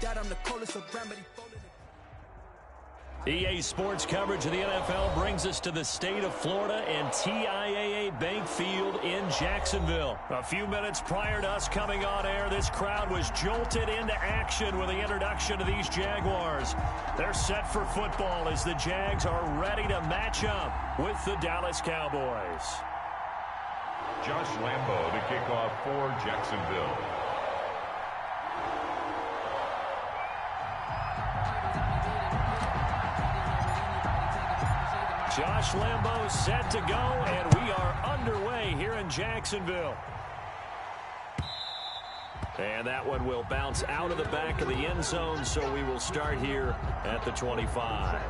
that I'm the coldest of remedy. EA Sports coverage of the NFL brings us to the state of Florida and TIAA Bank Field in Jacksonville. A few minutes prior to us coming on air, this crowd was jolted into action with the introduction of these Jaguars. They're set for football as the Jags are ready to match up with the Dallas Cowboys. Josh Lambo to kick off for Jacksonville. Josh Lambo set to go, and we are underway here in Jacksonville. And that one will bounce out of the back of the end zone, so we will start here at the 25.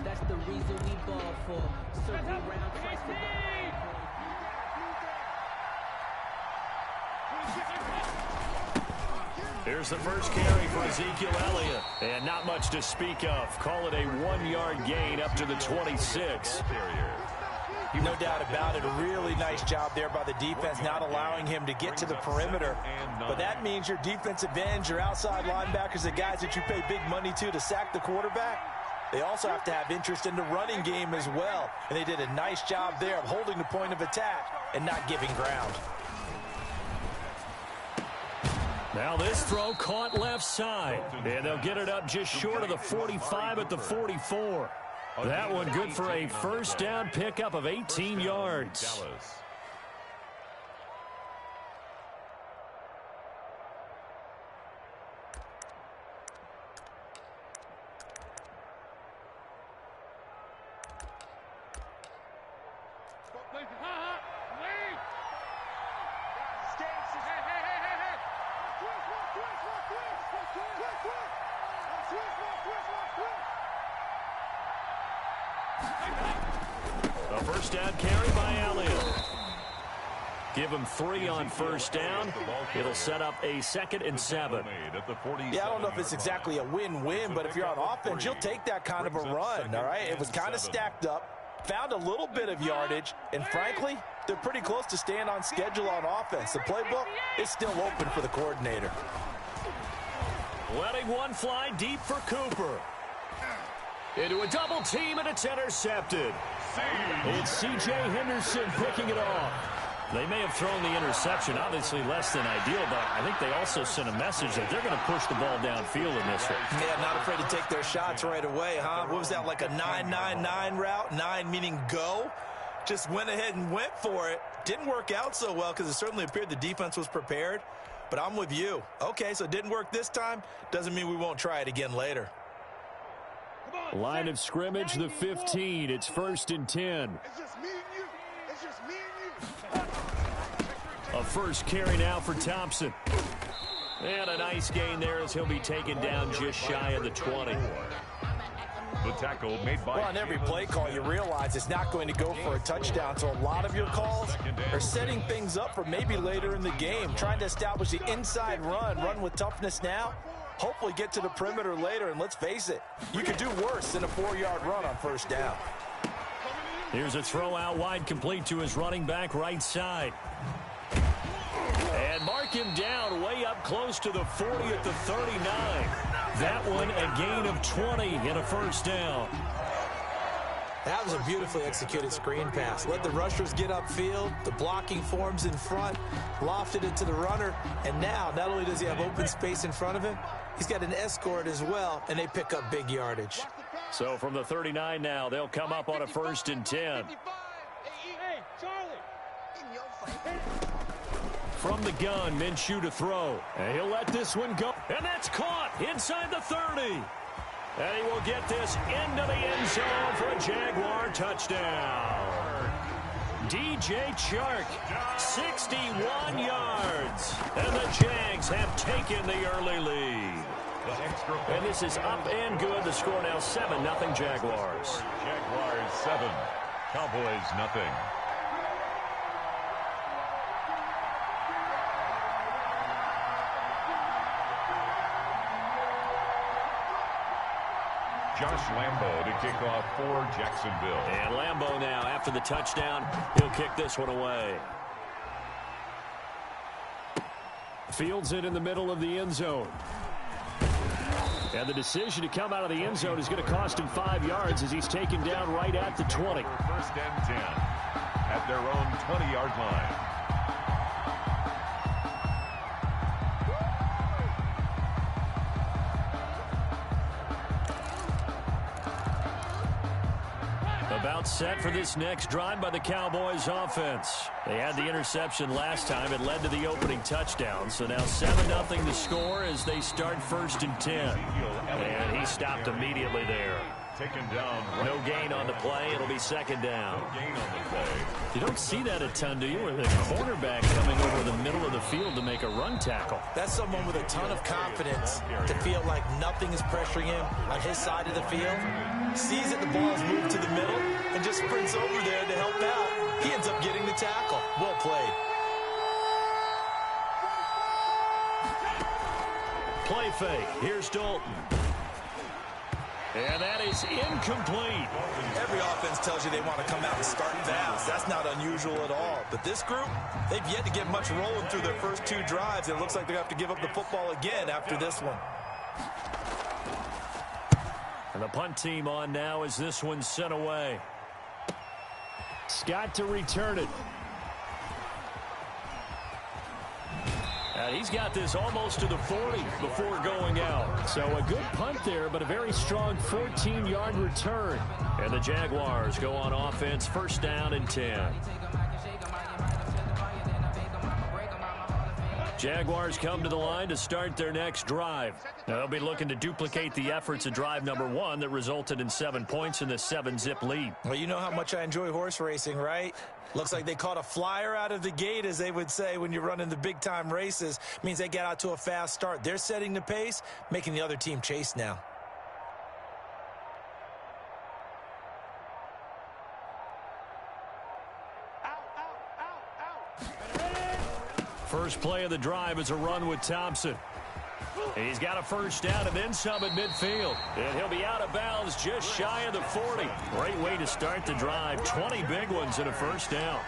That's the reason we ball for. Circle around, trust the Here's the first carry for Ezekiel Elliott. And not much to speak of. Call it a 1-yard gain up to the 26. No doubt about it. A really nice job there by the defense, not allowing him to get to the perimeter. But that means your defensive ends, your outside linebackers, the guys that you pay big money to sack the quarterback, they also have to have interest in the running game as well. And they did a nice job there of holding the point of attack and not giving ground. Now this throw caught left side. And they'll get it up just short of the 45 at the 44. That one good for a first down pickup of 18 yards. A first down carry by Elliott. Give him 3 on first down. It'll set up a 2nd and 7. Yeah, I don't know if it's exactly a win-win, but if you're on offense, you'll take that kind of a run, all right? It was kind of stacked up, found a little bit of yardage, and frankly, they're pretty close to staying on schedule on offense. The playbook is still open for the coordinator. Letting one fly deep for Cooper. Into a double team, and it's intercepted. It's C.J. Henderson picking it off. They may have thrown the interception, obviously less than ideal, but I think they also sent a message that they're going to push the ball downfield in this one. Yeah, not afraid to take their shots right away, huh? What was that, like a 9-9-9 route? 9 meaning go? Just went ahead and went for it. Didn't work out so well because it certainly appeared the defense was prepared. But I'm with you. Okay, so it didn't work this time. Doesn't mean we won't try it again later. Line of scrimmage, the 15. It's 1st and 10. A first carry now for Thompson. And a nice gain there as he'll be taken down just shy of the 20. The tackle made by... Well, on every play call, you realize it's not going to go for a touchdown. So a lot of your calls are setting things up for maybe later in the game, trying to establish the inside run with toughness now. Hopefully get to the perimeter later, and let's face it, you could do worse than a 4-yard run on first down. Here's a throw out wide, complete to his running back right side. And mark him down way up close to the 40 at the 39. That one a gain of 20 and a first down. That was a beautifully executed screen pass. Let the rushers get upfield. The blocking forms in front. Lofted it to the runner. And now, not only does he have open space in front of him, he's got an escort as well, and they pick up big yardage. So from the 39 now, they'll come up on a 1st and 10. From the gun, Minshew to throw. And he'll let this one go. And that's caught inside the 30. And he will get this into the end zone for a Jaguar touchdown. DJ Chark, 61 yards. And the Jags have taken the early lead. And this is up and good. The score now 7-0 Jaguars. Jaguars 7, Cowboys nothing. Josh Lambo to kick off for Jacksonville. And Lambo now, after the touchdown, he'll kick this one away. Fields it in the middle of the end zone. And the decision to come out of the end zone is going to cost him 5 yards as he's taken down right at the 20. First and 10 at their own 20-yard line. About set for this next drive by the Cowboys offense. They had the interception last time. It led to the opening touchdown. So now 7-0 to score as they start first and 10. And he stopped immediately there. Taken down. No gain on the play. It'll be second down. No gain on the play. You don't see that a ton, do you? Where the cornerback coming over the middle of the field to make a run tackle. That's someone with a ton of confidence to feel like nothing is pressuring him on his side of the field. Sees that the ball's moved to the middle and just sprints over there to help out. He ends up getting the tackle. Well played. Play fake. Here's Dalton. And that is incomplete. Every offense tells you they want to come out and start fast. That's not unusual at all. But this group, they've yet to get much rolling through their first 2 drives. It looks like they have to give up the football again after this one. And the punt team on now as this one's sent away. Scott to return it. And he's got this almost to the 40 before going out. So a good punt there, but a very strong 14-yard return. And the Jaguars go on offense, first down and 10. Jaguars come to the line to start their next drive. Now they'll be looking to duplicate the efforts of drive number 1 that resulted in 7 points in the 7-zip lead. Well, you know how much I enjoy horse racing, right? Looks like they caught a flyer out of the gate, as they would say when you're running the big-time races. Means they get out to a fast start. They're setting the pace, making the other team chase now. First play of the drive is a run with Thompson. He's got a first down and then some at midfield. And he'll be out of bounds just shy of the 40. Great way to start the drive. 20 big ones and a first down.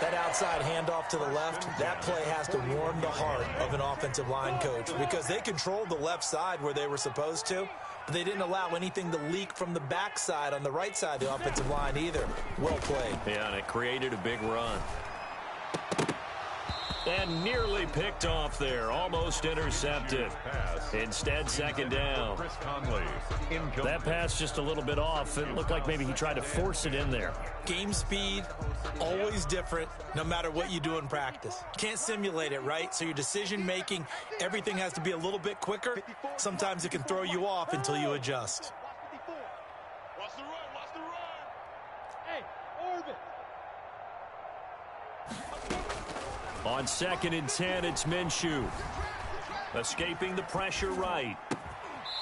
That outside handoff to the left, that play has to warm the heart of an offensive line coach because they controlled the left side where they were supposed to, but they didn't allow anything to leak from the backside on the right side of the offensive line either. Well played. Yeah, and it created a big run. And nearly picked off there. Almost intercepted. Instead, second down. That pass just a little bit off. It looked like maybe he tried to force it in there. Game speed, always different, no matter what you do in practice. Can't simulate it, right? So your decision-making, everything has to be a little bit quicker. Sometimes it can throw you off until you adjust. Watch the run, watch the run. Hey, Orbit. On second and 10, it's Minshew. Escaping the pressure right.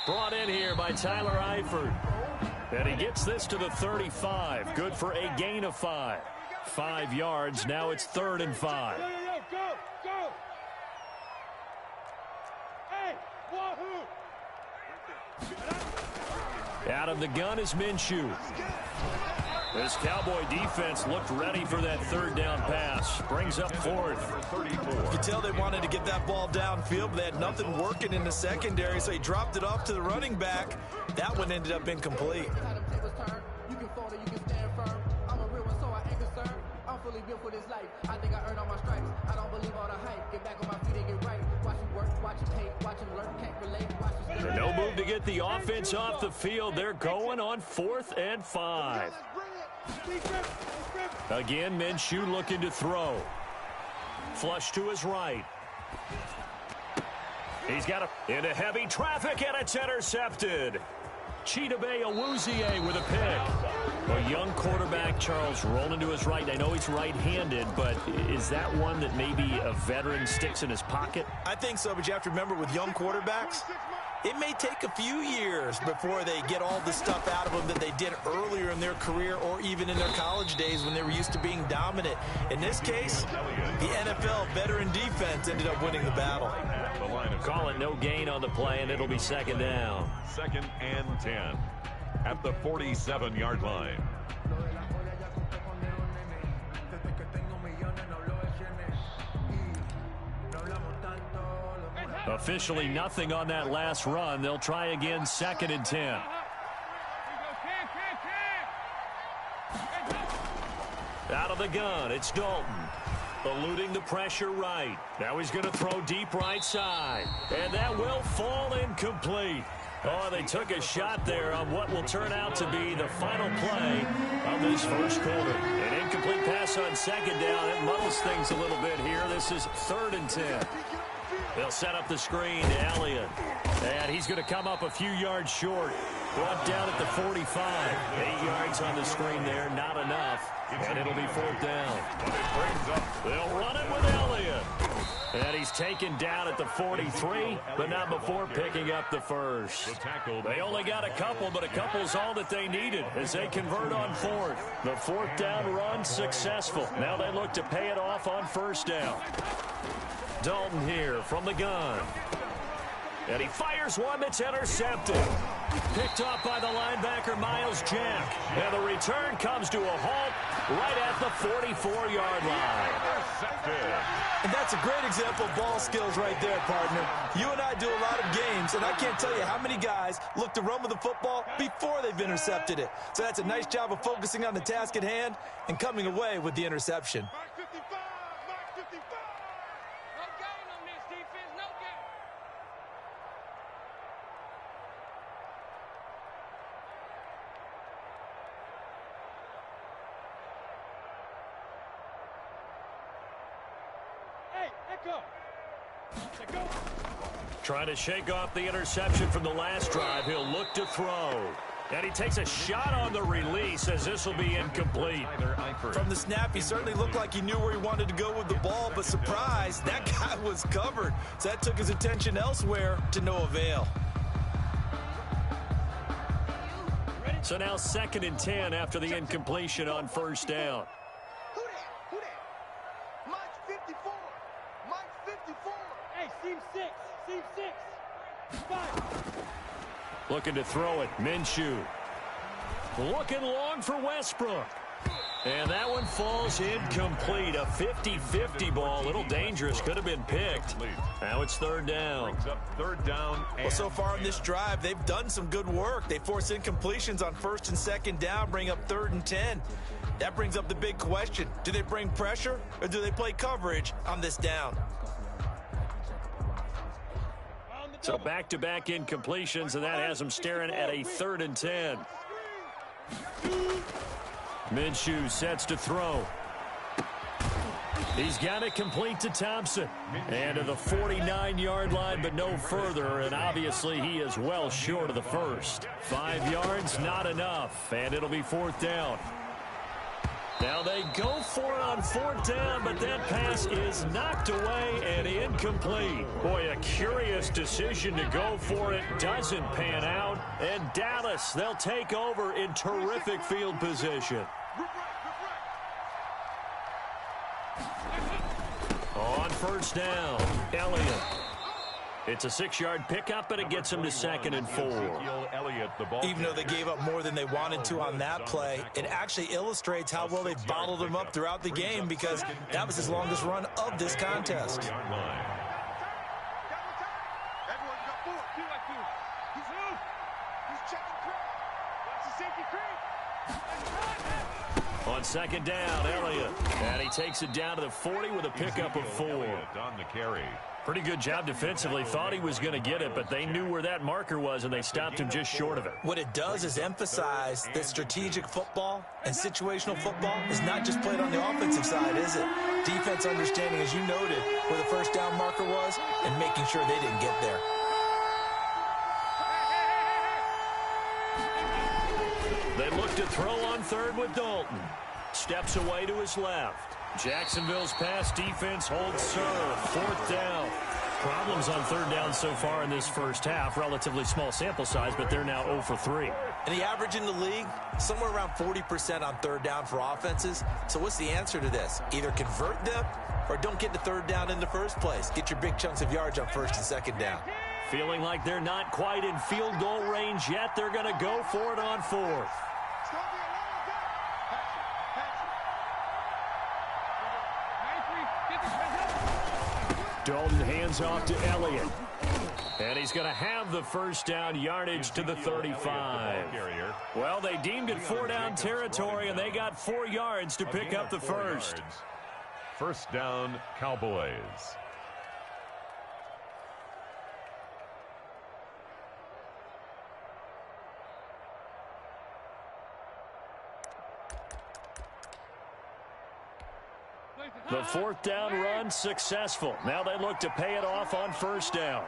Brought in here by Tyler Eifert. And he gets this to the 35. Good for a gain of 5. 5 yards. Now it's 3rd and 5. Go, go. Hey, wahoo. Out of the gun is Minshew. This Cowboy defense looked ready for that 3rd down pass. Brings up 4th. You can tell they wanted to get that ball downfield, but they had nothing working in the secondary, so he dropped it off to the running back. That one ended up incomplete. No move to get the offense off the field. They're going on 4th and 5. Again, Minshew looking to throw. Flush to his right. He's got into heavy traffic, and it's intercepted. Chidobe Awuzie with a pick. A young quarterback, Charles, rolling to his right. I know he's right-handed, but is that one that maybe a veteran sticks in his pocket? I think so, but you have to remember with young quarterbacks, it may take a few years before they get all the stuff out of them that they did earlier in their career or even in their college days when they were used to being dominant. In this case, the NFL veteran defense ended up winning the battle. Call it no gain on the play, and it'll be second down. 2nd and 10 at the 47-yard line. Officially nothing on that last run. They'll try again, 2nd and 10. Out of the gun, it's Dalton. Eluding the pressure right. Now he's going to throw deep right side. And that will fall incomplete. Oh, they took a shot there on what will turn out to be the final play of this first quarter. An incomplete pass on 2nd down. It muddles things a little bit here. This is 3rd and 10. They'll set up the screen to Elliott. And he's going to come up a few yards short. Brought down at the 45. 8 yards on the screen there, not enough. And it'll be 4th down. They'll run it with Elliott. And he's taken down at the 43, but not before picking up the first. They only got a couple, but a couple's all that they needed as they convert on 4th. The 4th down run successful. Now they look to pay it off on 1st down. Dalton here from the gun. And he fires one that's intercepted. Picked off by the linebacker, Miles Jack. And the return comes to a halt right at the 44-yard line. And that's a great example of ball skills right there, partner. You and I do a lot of games, and I can't tell you how many guys look to run with the football before they've intercepted it. So that's a nice job of focusing on the task at hand and coming away with the interception. Trying to shake off the interception from the last drive. He'll look to throw. And he takes a shot on the release as this will be incomplete. From the snap, he certainly looked like he knew where he wanted to go with the ball, but surprise, that guy was covered. So that took his attention elsewhere to no avail. So now 2nd and 10 after the incompletion on 1st down. Who that? Mike 54. Mike 54. Hey, seam 6. Seam 6. 5. Looking to throw it. Minshew. Looking long for Westbrook. And that one falls incomplete. A 50-50 ball. A little dangerous. Could have been picked. Now it's 3rd down. Third down. Well, so far in this drive, they've done some good work. They force incompletions on 1st and 2nd down, bring up 3rd and 10. That brings up the big question. Do they bring pressure or do they play coverage on this down? So back-to-back incompletions, and that has them staring at a 3rd and 10. Minshew sets to throw. He's got it complete to Thompson. And to the 49-yard line, but no further. And obviously he is well short of the first. 5 yards, not enough. And it'll be 4th down. Now they go for it on 4th down, but that pass is knocked away and incomplete. Boy, a curious decision to go for it. Doesn't pan out. And Dallas, they'll take over in terrific field position. On 1st down, Elliott. It's a 6-yard pickup, and it gets him to 2nd and 4. Even though they gave up more than they wanted to on that play, it actually illustrates how well they've bottled him up throughout the game because that was his longest run of this contest. On 2nd down, Elliott. And he takes it down to the 40 with a pickup of 4. On the carry. Pretty good job defensively. Thought he was going to get it, but they knew where that marker was, and they stopped him just short of it. What it does is emphasize that strategic football and situational football is not just played on the offensive side, is it? Defense understanding, as you noted, where the 1st down marker was and making sure they didn't get there. They look to throw on 3rd with Dalton. Steps away to his left. Jacksonville's pass defense holds serve. 4th down. Problems on 3rd down so far in this first half. Relatively small sample size, but they're now 0 for 3. And the average in the league, somewhere around 40% on 3rd down for offenses. So what's the answer to this? Either convert them or don't get to 3rd down in the first place. Get your big chunks of yards on 1st and 2nd down. Feeling like they're not quite in field goal range yet. They're going to go for it on 4th. Dalton hands off to Elliott. And he's going to have the first down, yardage to the 35. Well, they deemed it 4-down territory, and they got 4 yards to pick up the first. First down, Cowboys. The 4th down run successful. Now they look to pay it off on first down.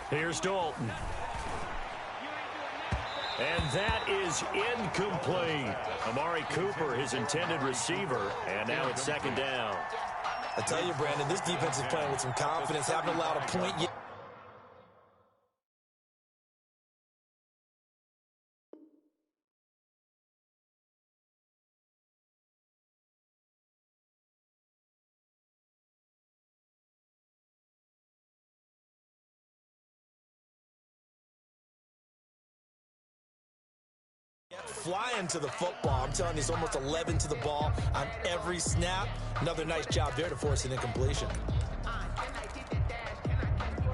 Here's Dalton. And that is incomplete. Amari Cooper, his intended receiver, and now it's 2nd down. I tell you, Brandon, this defense is playing with some confidence. Haven't allowed a point yet. Flying to the football. I'm telling you, it's almost 11 to the ball on every snap. Another nice job there to force an incompletion.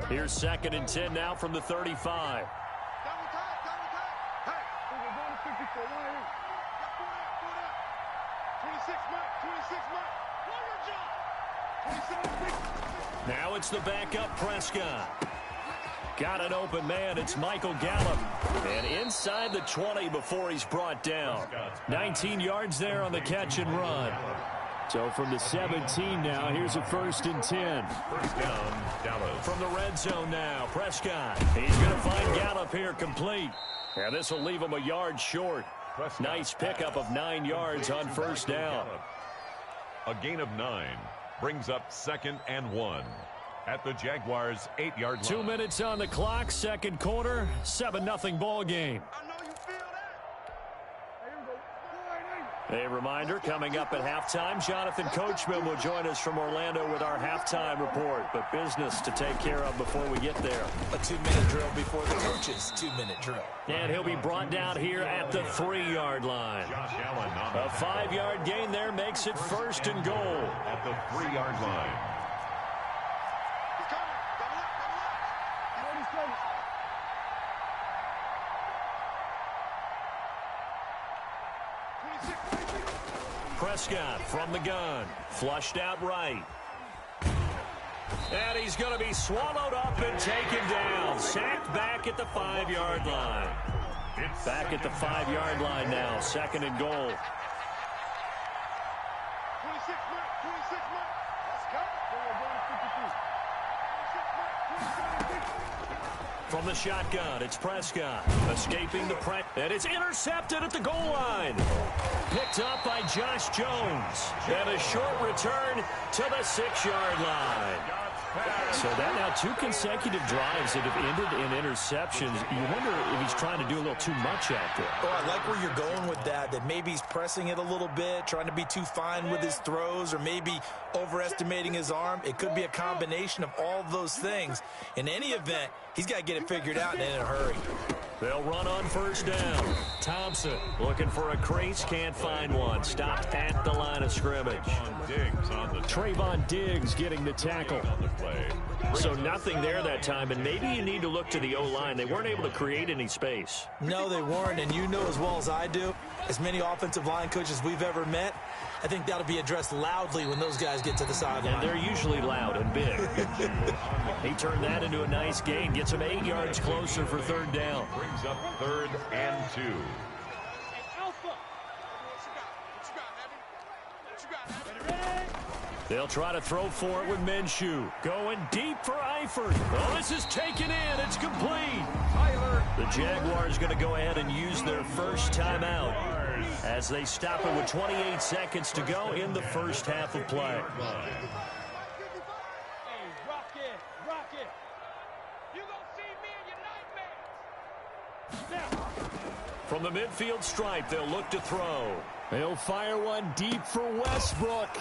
Here's 2nd and 10 now from the 35. Now it's the backup Prescott. Got an open man. It's Michael Gallup. And inside the 20 before he's brought down. 19 yards there on the catch and run. So from the 17 now, here's a 1st and 10. First down, Dallas. From the red zone now, Prescott. He's going to find Gallup here complete. And this will leave him a yard short. Prescott. Nice pickup of 9 yards on first down. A gain of 9 brings up 2nd and 1. At the Jaguars' 8-yard line. 2 minutes on the clock, 2nd quarter, 7-0 ball game. A reminder, coming up at halftime, Jonathan Coachman will join us from Orlando with our halftime report. But business to take care of before we get there. A 2-minute drill before the coaches' 2-minute drill. And he'll be brought down here at the 3-yard line. Josh Allen on A 5-yard gain there makes it 1st and goal. at the 3-yard line. Prescott from the gun, flushed out right. And he's going to be swallowed up and taken down. Sacked back at the 5-yard line. Back at the 5-yard line now, 2nd and goal. From the shotgun, it's Prescott. Escaping the press. And it's intercepted at the goal line. Picked up by Josh Jones. And a short return to the 6-yard line. So that now 2 consecutive drives that have ended in interceptions. You wonder if he's trying to do a little too much out there. Oh, I like where you're going with that maybe he's pressing it a little bit, trying to be too fine with his throws, or maybe overestimating his arm. It could be a combination of all of those things. In any event, he's got to get it figured out and in a hurry. They'll run on first down. Thompson looking for a crease, can't find one. Stopped at the line of scrimmage. Trayvon Diggs getting the tackle. So nothing there that time, and maybe you need to look to the O-line. They weren't able to create any space. No, they weren't, and you know as well as I do, as many offensive line coaches we've ever met, I think that'll be addressed loudly when those guys get to the sideline. And they're usually loud and big. He turned that into a nice gain. Gets him 8 yards closer for 3rd down. Brings up 3rd and 2. They'll try to throw for it with Minshew. Going deep for Eifert. Oh, this is taken in. It's complete. The Jaguars going to go ahead and use their first timeout as they stop it with 28 seconds to go in the first half of play. From the midfield stripe, they'll look to throw. They'll fire one deep for Westbrook.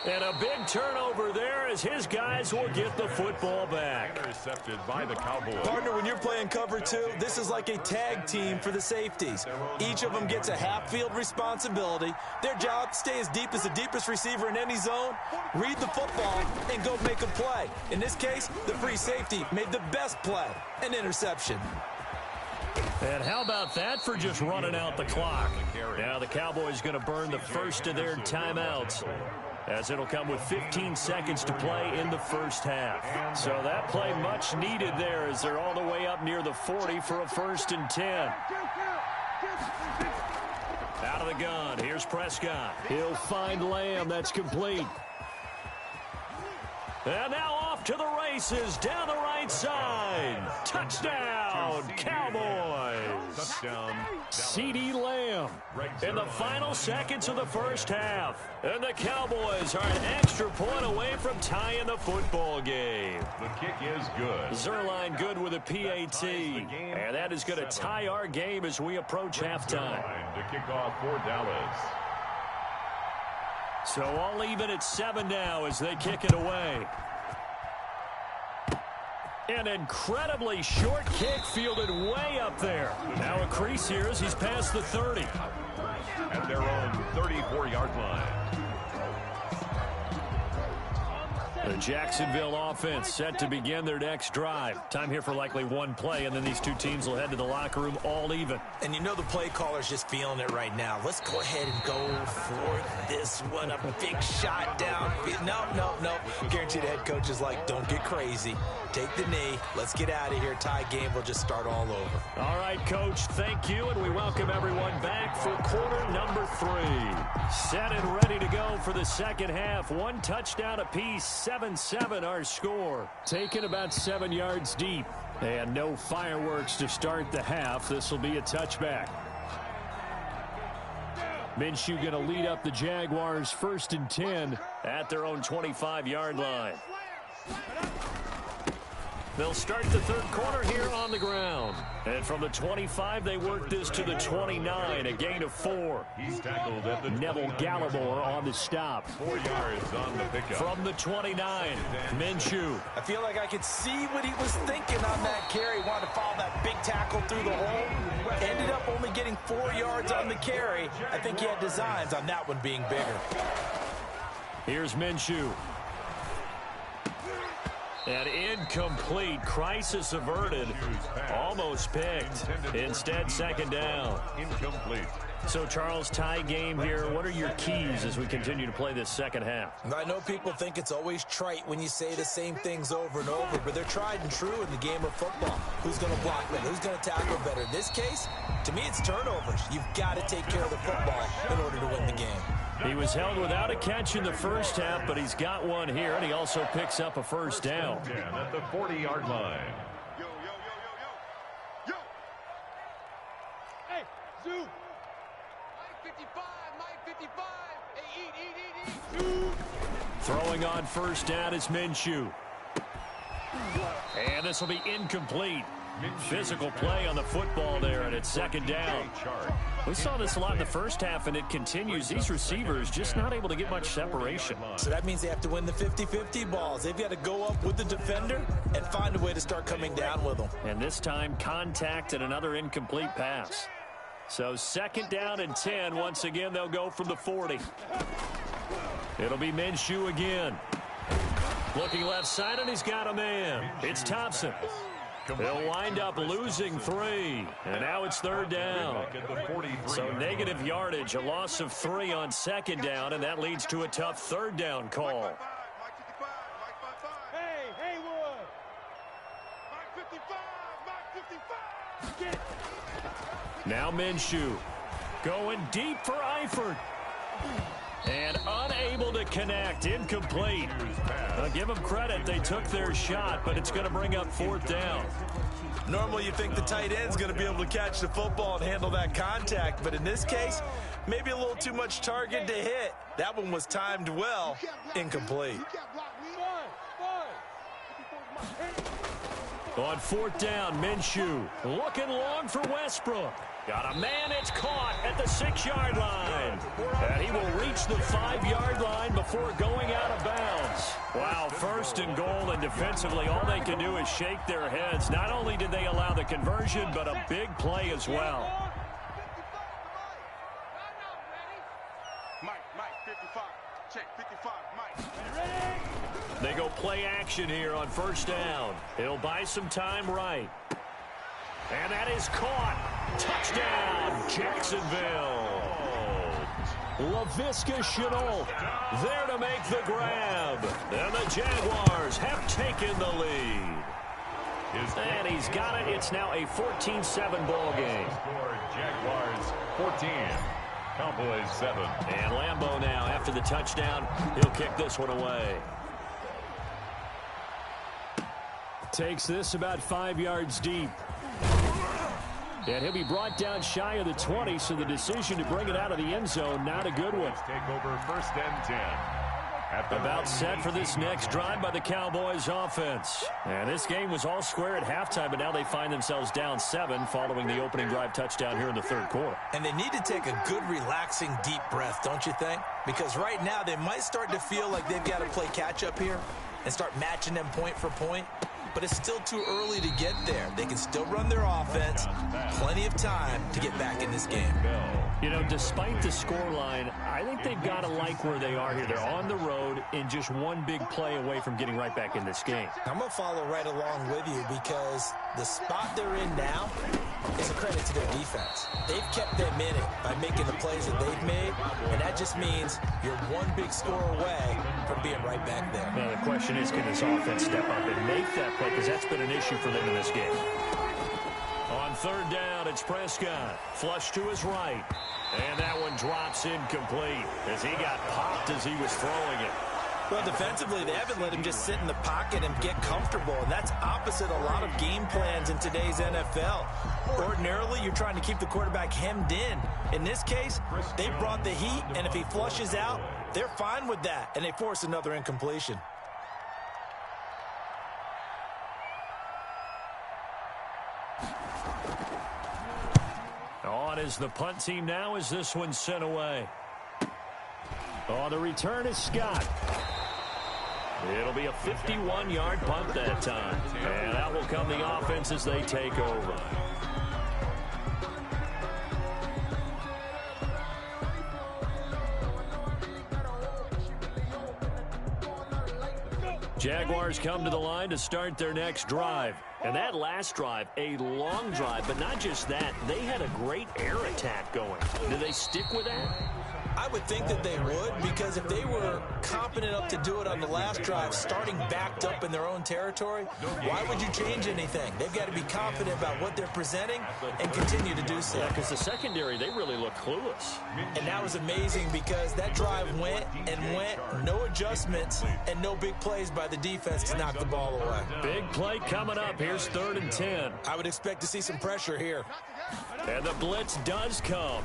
And a big turnover there as his guys will get the football back. Intercepted by the Cowboys. Partner, when you're playing cover two, this is like a tag team for the safeties. Each of them gets a half-field responsibility. Their job, stay as deep as the deepest receiver in any zone, read the football, and go make a play. In this case, the free safety made the best play, an interception. And how about that for just running out the clock? Now the Cowboys going to burn the first of their timeouts, as it'll come with 15 seconds to play in the first half. So that play much needed there as they're all the way up near the 40 for a 1st and 10. Out of the gun, here's Prescott. He'll find Lamb, that's complete. And now off to the races, down the right side. Touchdown, Cowboys. Touchdown. CeeDee Lamb in the final seconds of the first half. And the Cowboys are an extra point away from tying the football game. The kick is good. Zerline good with a PAT. And that is going to tie our game as we approach halftime. To kick off for Dallas. So all even at 7 now as they kick it away. An incredibly short kick fielded way up there. Now a crease here as he's past the 30. At their own 34-yard line. The Jacksonville offense set to begin their next drive. Time here for likely one play, and then these two teams will head to the locker room all even. And you know the play caller's just feeling it right now. Let's go ahead and go for this one. A big shot down. No. Guaranteed the head coach is like, don't get crazy. Take the knee. Let's get out of here. Tie game will just start all over. All right, Coach, thank you, and we welcome everyone back for quarter number 3. Set and ready to go for the second half. One touchdown apiece, 7-7 our score. Taken about 7 yards deep, and no fireworks to start the half. This will be a touchback. Minshew going to lead up the Jaguars 1st and 10 at their own 25-yard line. They'll start the third quarter here on the ground. And from the 25, they work this to the 29, a gain of 4. He's tackled at the Neville Gallimore on the stop. 4 yards on the pickup. From the 29, Minshew. I feel like I could see what he was thinking on that carry. Wanted to follow that big tackle through the hole. Ended up only getting 4 yards on the carry. I think he had designs on that one being bigger. Here's Minshew. And incomplete. Crisis averted. Almost picked. Instead, second down. Incomplete. So, Charles, tie game here. What are your keys as we continue to play this second half? I know people think it's always trite when you say the same things over and over, but they're tried and true in the game of football. Who's going to block better? Who's going to tackle better? In this case, to me, it's turnovers. You've got to take care of the football in order to win the game. He was held without a catch in the first half, but he's got one here, and he also picks up a first down. At the 40-yard line. Yo. Hey, Zoo. Mike 55. Hey, eat. Zoo. Throwing on first down is Minshew. And this will be incomplete. Physical play on the football there, and it's second down. We saw this a lot in the first half, and it continues. These receivers just not able to get much separation. So that means they have to win the 50-50 balls. They've got to go up with the defender and find a way to start coming down with them. And this time, contact and another incomplete pass. So second down and 10. Once again, they'll go from the 40. It'll be Minshew again. Looking left side, and he's got a man. It's Thompson. They'll wind up losing 3, and now it's third down. So negative yardage, a loss of 3 on second down, and that leads to a tough third down call. Hey, Haywood. Mike 55. Get it. Now Minshew going deep for Eifert. And unable to connect, incomplete. Give them credit, they took their shot, but it's going to bring up fourth down. Normally you think the tight end's going to be able to catch the football and handle that contact, but in this case, maybe a little too much target to hit. That one was timed well, incomplete. On 4th down, Minshew looking long for Westbrook. Got a man, it's caught at the 6-yard line. And he will reach the 5-yard line before going out of bounds. Wow, 1st and goal, and defensively all they can do is shake their heads. Not only did they allow the conversion, but a big play as well. Mike, 55. Check, 55, Mike. They go play action here on 1st down. He'll buy some time right. And that is caught. Touchdown, Jacksonville. Laviska Shenault there to make the grab. And the Jaguars have taken the lead. And he's got it. It's now a 14-7 ball game. Jaguars 14. Cowboys 7. And Lambeau now, after the touchdown, he'll kick this one away. Takes this about 5 yards deep. And he'll be brought down shy of the 20, so the decision to bring it out of the end zone, not a good one. Take over 1st and 10. About set for this next drive by the Cowboys offense. And this game was all square at halftime, but now they find themselves down 7 following the opening drive touchdown here in the 3rd quarter. And they need to take a good, relaxing, deep breath, don't you think? Because right now they might start to feel like they've got to play catch-up here and start matching them point for point. But it's still too early to get there. They can still run their offense. Plenty of time to get back in this game. You know, despite the scoreline, I think they've got to like where they are here. They're on the road and just one big play away from getting right back in this game. I'm going to follow right along with you because the spot they're in now is a credit to their defense. They've kept them in it by making the plays that they've made, and that just means you're one big score away from being right back there. Now, the question is, can this offense step up and make that play? Because that's been an issue for them in this game. On 3rd down, it's Prescott. Flush to his right. And that one drops incomplete as he got popped as he was throwing it. Well, defensively, they haven't let him just sit in the pocket and get comfortable, and that's opposite a lot of game plans in today's NFL. Ordinarily, you're trying to keep the quarterback hemmed in. In this case, they brought the heat, and if he flushes out, they're fine with that, and they force another incompletion. On is the punt team now as this one's sent away. Oh, the return is Scott. It'll be a 51-yard punt that time. And out will come the offense as they take over. Jaguars come to the line to start their next drive. And that last drive, a long drive, but not just that, they had a great air attack going. Do they stick with that? I would think that they would, because if they were confident enough to do it on the last drive, starting backed up in their own territory, why would you change anything? They've got to be confident about what they're presenting and continue to do so. Yeah, because the secondary, they really look clueless. And that was amazing because that drive went and went, no adjustments, and no big plays by the defense to knock the ball away. Big play coming up. Here's 3rd and 10. I would expect to see some pressure here. And the blitz does come.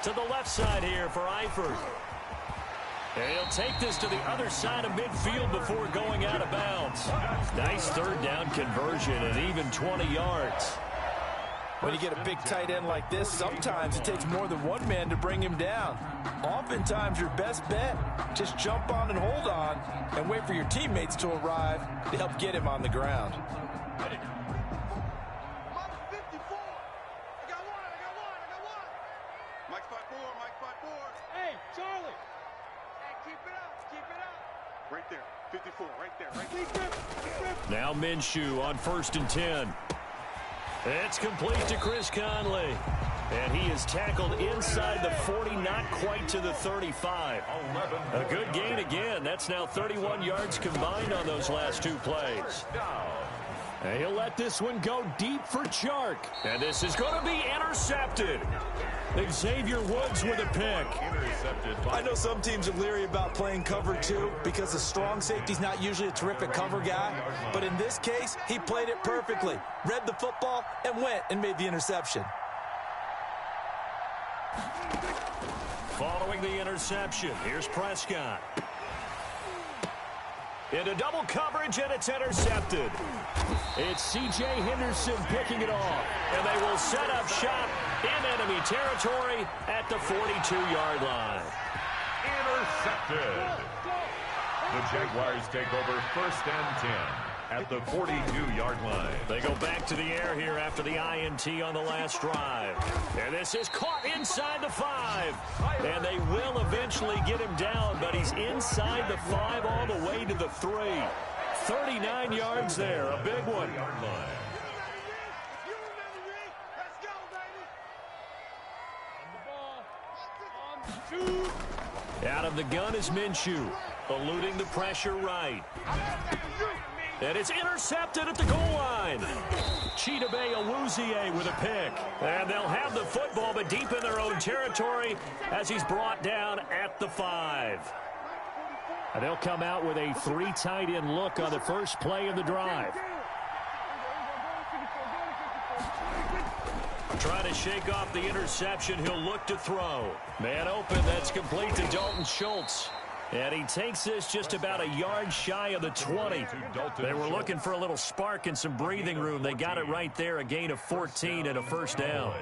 To the left side here for Eifert. And he'll take this to the other side of midfield before going out of bounds. Nice 3rd down conversion and even 20 yards. When you get a big tight end like this, sometimes it takes more than one man to bring him down. Oftentimes, your best bet, just jump on and hold on and wait for your teammates to arrive to help get him on the ground. Right there, 54, right there. Now Minshew on 1st and 10. It's complete to Chris Conley. And he is tackled inside the 40, not quite to the 35. A good gain again. That's now 31 yards combined on those last 2 plays. And he'll let this one go deep for Chark. And this is going to be intercepted. Xavier Woods with a pick. I know some teams are leery about playing cover 2 because the strong safety's not usually a terrific cover guy. But in this case, he played it perfectly. Read the football and went and made the interception. Following the interception, here's Prescott. Into double coverage, and it's intercepted. It's C.J. Henderson picking it off. And they will set up shop in enemy territory at the 42-yard line. Intercepted. The Jaguars take over 1st and 10 at the 42-yard line. They go back to the air here after the INT on the last drive. And this is caught inside the 5. And they will eventually get him down, but he's inside the 5 all the way to the 3. 39 yards there, a big one. Out of the gun is Minshew, eluding the pressure right. And it's intercepted at the goal line. Chidobe Awuzie with a pick. And they'll have the football, but deep in their own territory as he's brought down at the 5. And they'll come out with a 3 tight end look on the first play of the drive. Trying to shake off the interception. He'll look to throw. Man open. That's complete to Dalton Schultz. And he takes this just about a yard shy of the 20. They were looking for a little spark and some breathing room. They got it right there. A gain of 14 and a first down.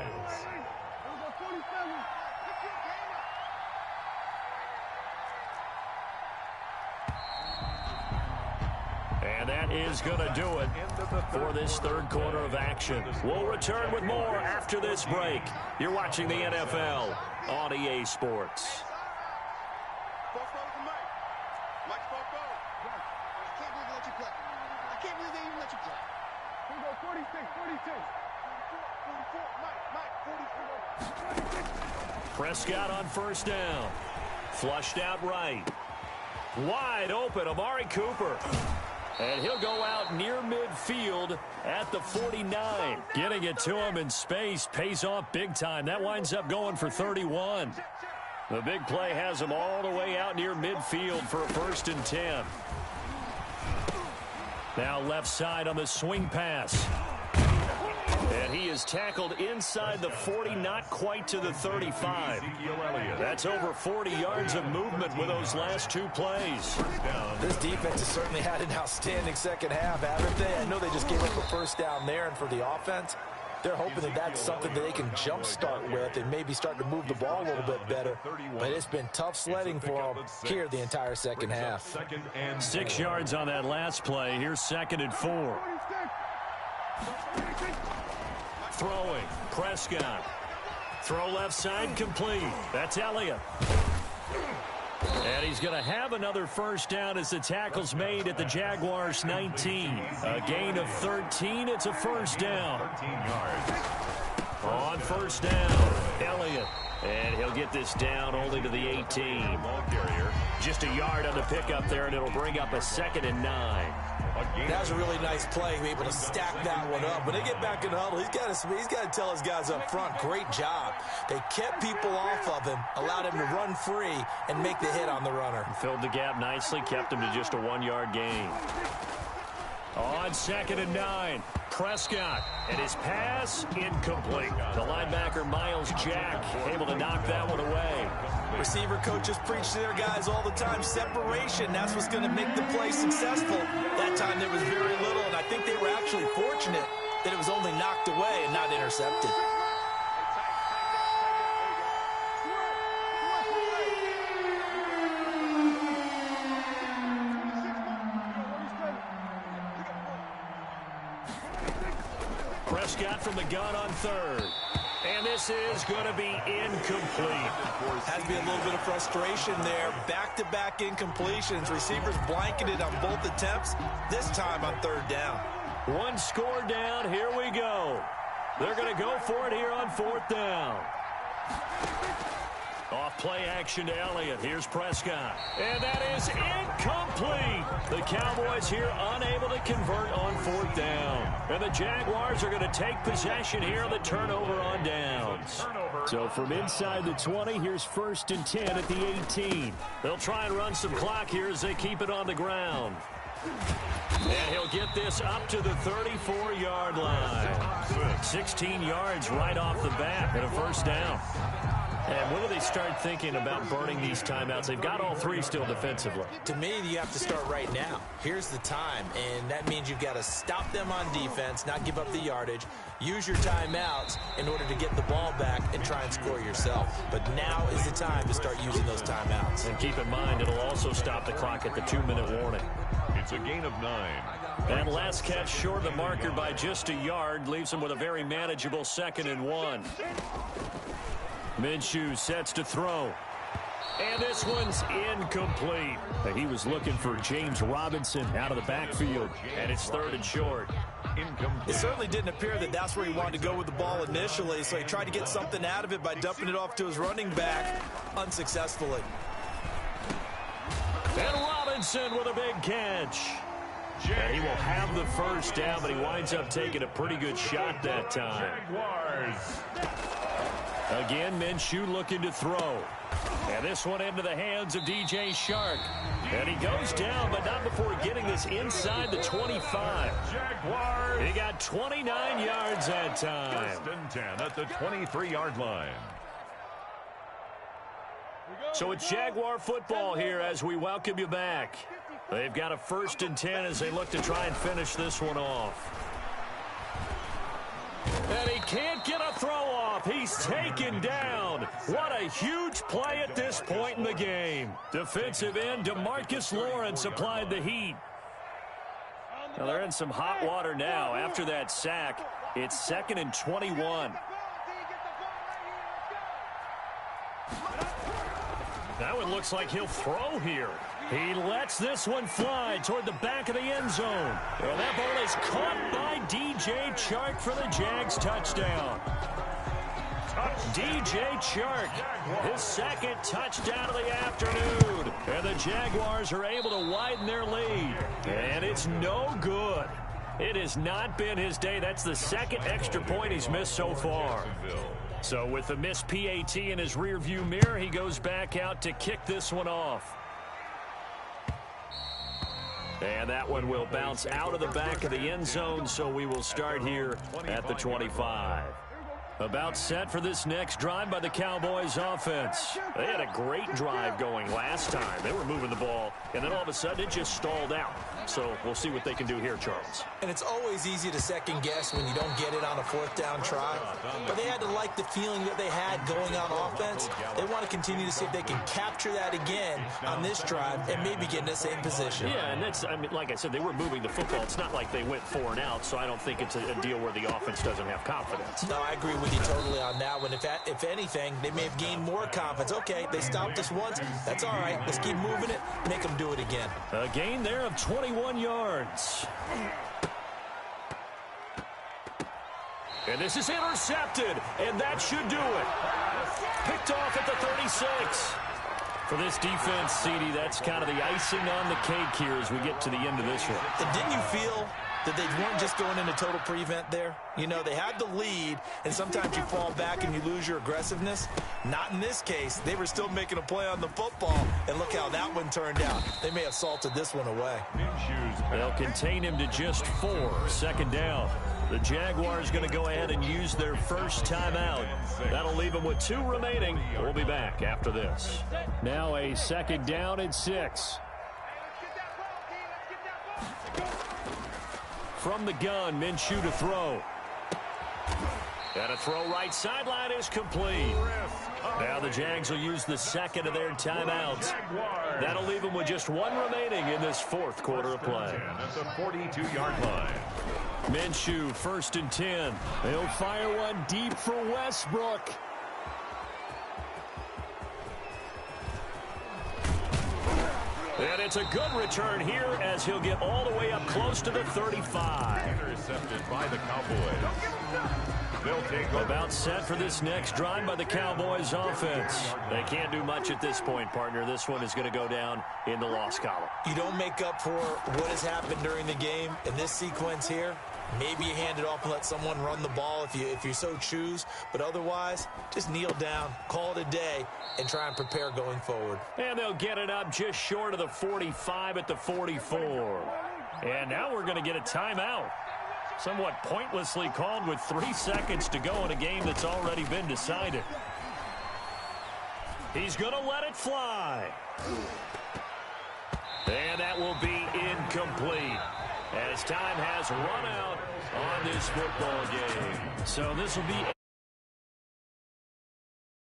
And that is going to do it for this third quarter of action. We'll return with more after this break. You're watching the NFL on EA Sports. Prescott on first down. Flushed out right. Wide open, Amari Cooper. And he'll go out near midfield at the 49. Getting it to him in space pays off big time. That winds up going for 31. The big play has him all the way out near midfield for a 1st and 10. Now left side on the swing pass. And he is tackled inside the 40, not quite to the 35. That's over 40 yards of movement with those last 2 plays. This defense has certainly had an outstanding second half, haven't they? I know they just gave up a first down there, and for the offense, they're hoping that that's something that they can jumpstart with and maybe start to move the ball a little bit better. But it's been tough sledding for them here the entire second half. 6 yards on that last play. Here's 2nd and 4. Throwing, Prescott. Throw left side, complete. That's Elliott. And he's going to have another first down as the tackle's made at the Jaguars' 19. A gain of 13. It's a first down. 13 yards. On first down, Elliott. And he'll get this down only to the 18. Just a yard on the pickup there, and it'll bring up a 2nd and 9. That was a really nice play, able to stack that one up. When they get back in the huddle, he's got to tell his guys up front, great job. They kept people off of him, allowed him to run free, and make the hit on the runner. Filled the gap nicely, kept him to just a 1-yard gain. On 2nd and 9, Prescott, and his pass incomplete. The linebacker, Miles Jack, able to knock that one away. Receiver coaches preach to their guys all the time. Separation, that's what's going to make the play successful. That time there was very little, and I think they were actually fortunate that it was only knocked away and not intercepted. Prescott from the gun on 3rd. And this is going to be incomplete. Has to be a little bit of frustration there. Back-to-back incompletions. Receivers blanketed on both attempts, this time on 3rd down. 1 score down. Here we go. They're going to go for it here on 4th down. Off play action to Elliott. Here's Prescott. And that is incomplete. The Cowboys here unable to convert on 4th down. And the Jaguars are going to take possession here on the turnover on downs. So from inside the 20, here's 1st and 10 at the 18. They'll try and run some clock here as they keep it on the ground. And he'll get this up to the 34-yard line. 16 yards right off the bat and a first down. And when do they start thinking about burning these timeouts? They've got all three still defensively. To me, you have to start right now. Here's the time, and that means you've got to stop them on defense, not give up the yardage, use your timeouts in order to get the ball back and try and score yourself. But now is the time to start using those timeouts. And keep in mind, it'll also stop the clock at the 2-minute warning. It's a gain of 9. That last catch short of the marker by just a yard leaves him with a very manageable 2nd and 1. Minshew sets to throw. And this one's incomplete. He was looking for James Robinson out of the backfield. And it's 3rd and short. It certainly didn't appear that that's where he wanted to go with the ball initially, so he tried to get something out of it by dumping it off to his running back unsuccessfully. And Robinson with a big catch. And he will have the first down, but he winds up taking a pretty good shot that time. Again, Minshew looking to throw. And this one into the hands of DJ Shark. And he goes down, but not before getting this inside the 25. He got 29 yards that time. 1st and 10 at the 23-yard line. So it's Jaguar football here as we welcome you back. They've got a 1st and 10 as they look to try and finish this one off. And he can't get a throw off. He's taken down. What a huge play at this point in the game. Defensive end DeMarcus Lawrence applied the heat. Now they're in some hot water now. After that sack, it's 2nd and 21. That one looks like he'll throw here. He lets this one fly toward the back of the end zone. And that ball is caught by DJ Chark for the Jags touchdown. DJ Chark, his 2nd touchdown of the afternoon. And the Jaguars are able to widen their lead. And it's no good. It has not been his day. That's the 2nd extra point he's missed so far. So with the missed PAT in his rearview mirror, he goes back out to kick this one off. And that one will bounce out of the back of the end zone, so we will start here at the 25. About set for this next drive by the Cowboys offense. They had a great drive going last time. They were moving the ball, and then all of a sudden it just stalled out. So we'll see what they can do here, Charles. And it's always easy to second guess when you don't get it on a 4th down try. But they had to like the feeling that they had going on offense. They want to continue to see if they can capture that again on this drive and maybe get in the same position. Yeah, and that's, I mean, like I said, they were moving the football. It's not like they went 4 and out, so I don't think it's a deal where the offense doesn't have confidence. No, I agree with you totally on that one. If anything, they may have gained more confidence. Okay, they stopped us once. That's all right. Let's keep moving it, make them do it again. A gain there of 21 yards. And this is intercepted, and that should do it. Picked off at the 36. For this defense, CD, that's kind of the icing on the cake here as we get to the end of this one. And didn't you feel that they weren't just going into total prevent there? You know, they had the lead, and sometimes you fall back and you lose your aggressiveness. Not in this case. They were still making a play on the football, and look how that one turned out. They may have salted this one away. They'll contain him to just 4. 2nd down. The Jaguars going to go ahead and use their first timeout. That'll leave them with 2 remaining. We'll be back after this. Now a 2nd down and 6. From the gun, Minshew to throw. And a throw right sideline is complete. Now the Jags will use the 2nd of their timeouts. That'll leave them with just 1 remaining in this 4th quarter of play. At the 42-yard line. Minshew, 1st and 10. They'll fire one deep for Westbrook. And it's a good return here as he'll get all the way up close to the 35. Intercepted by the Cowboys. They'll take about set for this next drive by the Cowboys offense. They can't do much at this point, partner. This one is going to go down in the loss column. You don't make up for what has happened during the game in this sequence here. Maybe you hand it off and let someone run the ball if you so choose. But otherwise, just kneel down, call it a day, and try and prepare going forward. And they'll get it up just short of the 45 at the 44. And now we're going to get a timeout. Somewhat pointlessly called with 3 seconds to go in a game that's already been decided. He's going to let it fly. And that will be incomplete as time has run out on this football game. So this will be